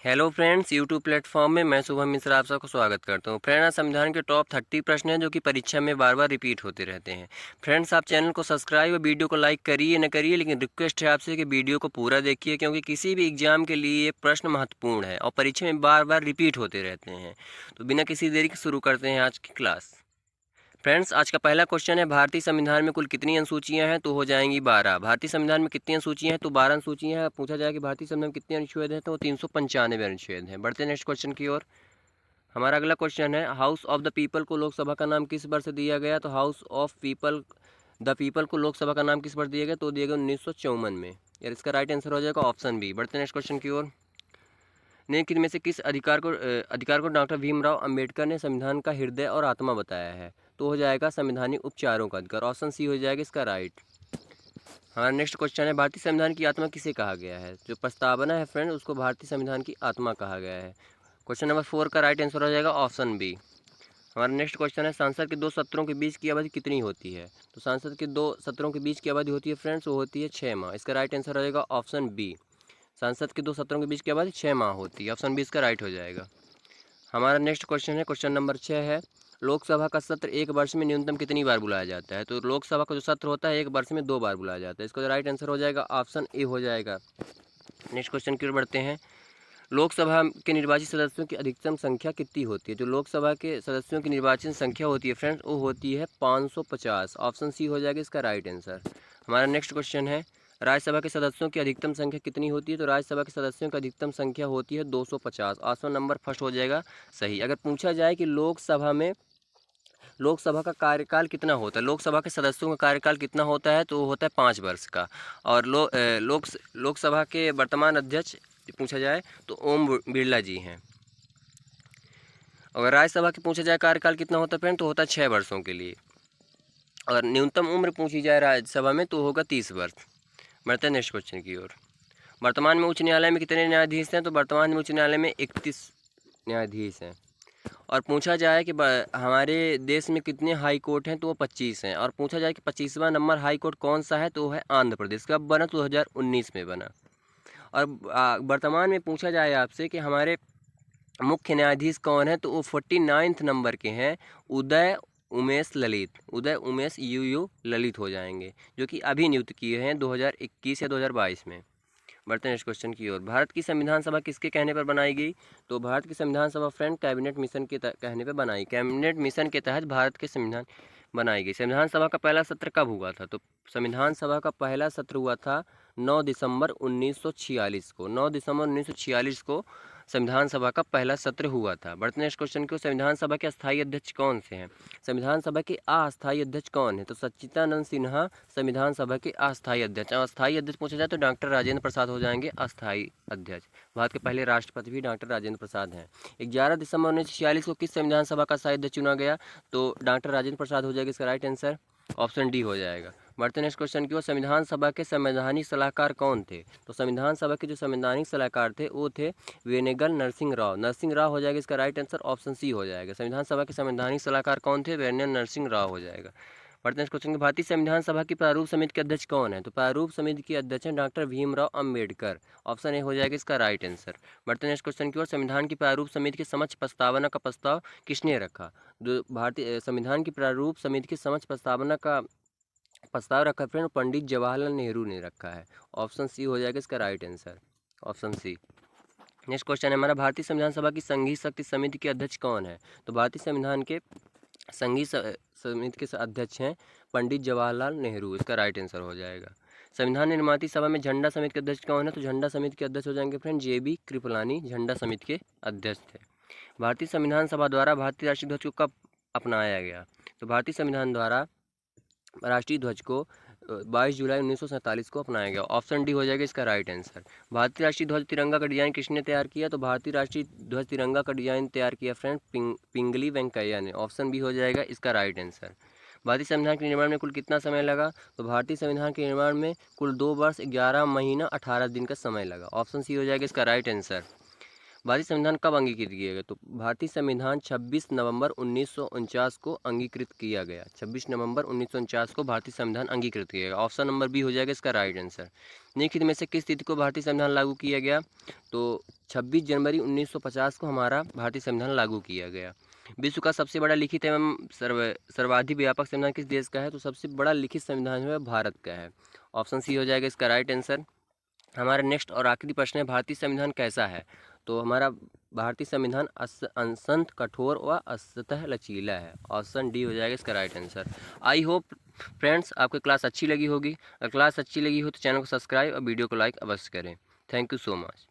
Hello friends, YouTube platform में मैं शुभम मिश्रा आप सबका स्वागत करता हूं। फ्रेंड्स, संविधान के टॉप 30 प्रश्न हैं जो कि परीक्षा में बार बार रिपीट होते रहते हैं। फ्रेंड्स, आप चैनल को सब्सक्राइब और वीडियो को लाइक करिए न करिए, लेकिन रिक्वेस्ट है आपसे कि वीडियो को पूरा देखिए, क्योंकि किसी भी एग्जाम के लिए ये प्रश्न महत्वपूर्ण है और परीक्षा में बार बार रिपीट होते रहते हैं। तो बिना किसी देरी के शुरू करते हैं आज की क्लास। फ्रेंड्स, आज का पहला क्वेश्चन है, भारतीय संविधान में कुल कितनी अनुसूचियां हैं? तो हो जाएंगी 12। भारतीय संविधान में कितनी अनुसूचियां हैं? तो 12 अनुसूचियां हैं। पूछा जाए कि भारतीय संविधान में कितने अनुच्छेद हैं? तो 395 अनुच्छेद हैं। बढ़ते नेक्स्ट क्वेश्चन की ओर। हमारा अगला क्वेश्चन है, हाउस ऑफ द पीपल को लोकसभा का नाम किस वर्ष दिया गया? तो house of people the people को लोकसभा का नाम किस वर्ष दिया गया? तो दिया गया 1954 में। यार इसका राइट आंसर हो जाएगा ऑप्शन बी। बढ़ते नेक्स्ट क्वेश्चन की ओर। निम्नलिखित में से किस अधिकार को डॉक्टर भीमराव अंबेडकर ने संविधान का हृदय और आत्मा बताया है? तो हो जाएगा संवैधानिक उपचारों का अधिकार। ऑप्शन सी हो जाएगा इसका राइट। हमारा नेक्स्ट क्वेश्चन है, भारतीय संविधान की आत्मा किसे कहा गया है? जो प्रस्तावना है फ्रेंड, उसको भारतीय संविधान की आत्मा कहा गया है। क्वेश्चन नंबर 4 का राइट आंसर हो जाएगा ऑप्शन बी। हमारा नेक्स्ट क्वेश्चन है, संसद के 2 सत्रों के बीच की अवधि कितनी होती है? तो संसद के 2 सत्रों के बीच की अवधि होती है फ्रेंड्स, वो होती है 6 माह। इसका राइट आंसर हो जाएगा ऑप्शन बी। संसद के 2 सत्रों के बीच की अवधि 6 माह होती है। ऑप्शन बी इसका राइट हो जाएगा। हमारा नेक्स्ट क्वेश्चन है, क्वेश्चन नंबर 6 है, लोकसभा का सत्र एक वर्ष में न्यूनतम कितनी बार बुलाया जाता है? तो लोकसभा का जो सत्र होता है एक वर्ष में 2 बार बुलाया जाता है। इसका जो राइट आंसर हो जाएगा ऑप्शन ए हो जाएगा। नेक्स्ट क्वेश्चन की ओर बढ़ते हैं, लोकसभा के निर्वाचित सदस्यों की अधिकतम संख्या कितनी होती है? जो लोकसभा के सदस्यों की निर्वाचित संख्या होती है फ्रेंड्स, वो होती है 550। ऑप्शन सी हो जाएगा इसका राइट आंसर। हमारा नेक्स्ट क्वेश्चन है, राज्यसभा के सदस्यों की अधिकतम संख्या कितनी होती है? तो राज्यसभा के सदस्यों की अधिकतम संख्या होती है 250। ऑप्शन नंबर फर्स्ट हो जाएगा सही। अगर पूछा जाए कि लोकसभा का कार्यकाल कितना होता है, लोकसभा के सदस्यों का कार्यकाल कितना होता है, तो वो होता है 5 वर्ष का। और लोकसभा के वर्तमान अध्यक्ष पूछा जाए तो ओम बिरला जी हैं। अगर राज्यसभा की पूछा जाए कार्यकाल कितना होता है फ्रेंड, तो होता है 6 वर्षों के लिए। और न्यूनतम उम्र पूछी जाए राज्यसभा में तो होगा 30 वर्ष। बढ़ते हैं नेक्स्ट क्वेश्चन की ओर। वर्तमान में उच्च न्यायालय में कितने न्यायाधीश हैं? तो वर्तमान में उच्च न्यायालय में 31 न्यायाधीश हैं। और पूछा जाए कि हमारे देश में कितने हाई कोर्ट हैं, तो वो 25 हैं। और पूछा जाए कि 25वां नंबर हाई कोर्ट कौन सा है, तो वो है आंध्र प्रदेश। कब बना? 2019 में बना। और वर्तमान में पूछा जाए आपसे कि हमारे मुख्य न्यायाधीश कौन है, तो वो 49th नंबर के हैं, उदय उमेश यू ललित हो जाएंगे, जो कि अभी नियुक्त किए हैं 2021 या 2022 में। बढ़ते हैं नेक्स्ट क्वेश्चन की ओर। भारत की संविधान सभा किसके कहने पर बनाई गई? तो भारत की संविधान सभा फ्रेंड कैबिनेट मिशन के कहने पर बनाई। कैबिनेट मिशन के तहत भारत के संविधान बनाई गई। संविधान सभा का पहला सत्र कब हुआ था? तो संविधान सभा का पहला सत्र हुआ था 9 दिसंबर 1946 को। 9 दिसंबर 1946 को संविधान सभा का पहला सत्र हुआ था। बढ़ते नेक्स्ट क्वेश्चन को, संविधान सभा के अस्थायी अध्यक्ष कौन से हैं? संविधान सभा के अस्थायी अध्यक्ष कौन है? तो सच्चिदानंद सिन्हा संविधान सभा के अस्थायी अध्यक्ष। अस्थायी अध्यक्ष पूछा जाए तो डॉक्टर राजेंद्र प्रसाद हो जाएंगे अस्थायी अध्यक्ष। भारत के पहले राष्ट्रपति भी डॉक्टर राजेंद्र प्रसाद हैं। 11 दिसंबर 1946 को किस संविधान सभा का अस्थायी अध्यक्ष चुना गया? तो डॉक्टर राजेंद्र प्रसाद हो जाएगा इसका राइट आंसर। ऑप्शन डी हो जाएगा। बढ़ते नेक्स्ट क्वेश्चन की ओर, संविधान सभा के संवैधानिक सलाहकार कौन थे? तो संविधान सभा के जो संवैधानिक सलाहकार थे वो थे वेनेगल नरसिंह राव। नरसिंह राव हो जाएगा इसका राइट आंसर। ऑप्शन सी हो जाएगा। संविधान सभा के संवैधानिक सलाहकार कौन थे? वेनेगल नरसिंह राव हो जाएगा। बढ़ते हैं क्वेश्चन, भारतीय संविधान सभा की प्रारूप समिति के अध्यक्ष कौन है? तो प्रारूप समिति के अध्यक्ष हैं doctor Bhimrao Ambedkar. Option A हो जाएगा इसका राइट आंसर। बढ़ते हैं नेक्स्ट क्वेश्चन की ओर, संविधान की प्रारूप समिति के समक्ष प्रस्तावना का प्रस्ताव किसने रखा? जो भारतीय संविधान की प्रारूप समिति के समक्ष प्रस्तावना का प्रस्ताव रखा फ्रेंड, पंडित जवाहरलाल नेहरू ने रखा है। ऑप्शन सी हो जाएगा इसका right answer. Option C. Next question है हमारा, भारतीय संविधान सभा की संघीय शक्ति समिति के अध्यक्ष कौन है? तो भारतीय संविधान के संघीय समिति के अध्यक्ष हैं पंडित जवाहरलाल नेहरू। इसका राइट आंसर हो जाएगा। संविधान निर्माती सभा में झंडा समिति के अध्यक्ष कौन है? तो झंडा समिति के अध्यक्ष हो जाएंगे फ्रेंड JB कृपलानी, झंडा समिति के अध्यक्ष थे। भारतीय संविधान सभा द्वारा भारतीय राष्ट्रीय ध्वज को कब अपनाया गया? तो भारतीय संविधान द्वारा राष्ट्रीय ध्वज को 22 जुलाई 1947 को अपनाया गया। ऑप्शन डी हो जाएगा इसका राइट आंसर। भारतीय राष्ट्रीय ध्वज तिरंगा का डिजाइन किसने तैयार किया? तो भारतीय राष्ट्रीय ध्वज तिरंगा का डिजाइन तैयार किया फ्रेंड पिंगली वेंकैया ने। ऑप्शन बी हो जाएगा इसका राइट आंसर। भारतीय संविधान के निर्माण में कुल कितना समय लगा? तो भारतीय संविधान के निर्माण में कुल 2 वर्ष 11 महीना 18 दिन का समय लगा। ऑप्शन सी हो जाएगा इसका राइट आंसर। भारतीय संविधान कब अंगीकृत किया गया? तो भारतीय संविधान 26 नवंबर 1949 को अंगीकृत किया गया। 26 नवंबर 1949 को भारतीय संविधान अंगीकृत किया गया। ऑप्शन नंबर बी हो जाएगा इसका राइट आंसर। निम्नलिखित में से किस तिथि को भारतीय संविधान लागू किया गया? तो 26 जनवरी 1950 को हमारा भारतीय संविधान लागू किया गया। विश्व का सबसे बड़ा लिखित एवं सर्वाधिक व्यापक संविधान किस देश का है? तो सबसे बड़ा लिखित संविधान जो है भारत का है। ऑप्शन सी हो जाएगा इसका राइट आंसर। हमारा नेक्स्ट और आखिरी प्रश्न है, भारतीय संविधान कैसा है? तो हमारा भारतीय संविधान अंशतः कठोर व अंशतः लचीला है। ऑप्शन डी हो जाएगा इसका right answer. I hope friends आपको क्लास अच्छी लगी होगी। अगर क्लास अच्छी लगी हो तो चैनल को सब्सक्राइब और वीडियो को लाइक अवश्य करें। Thank you so much.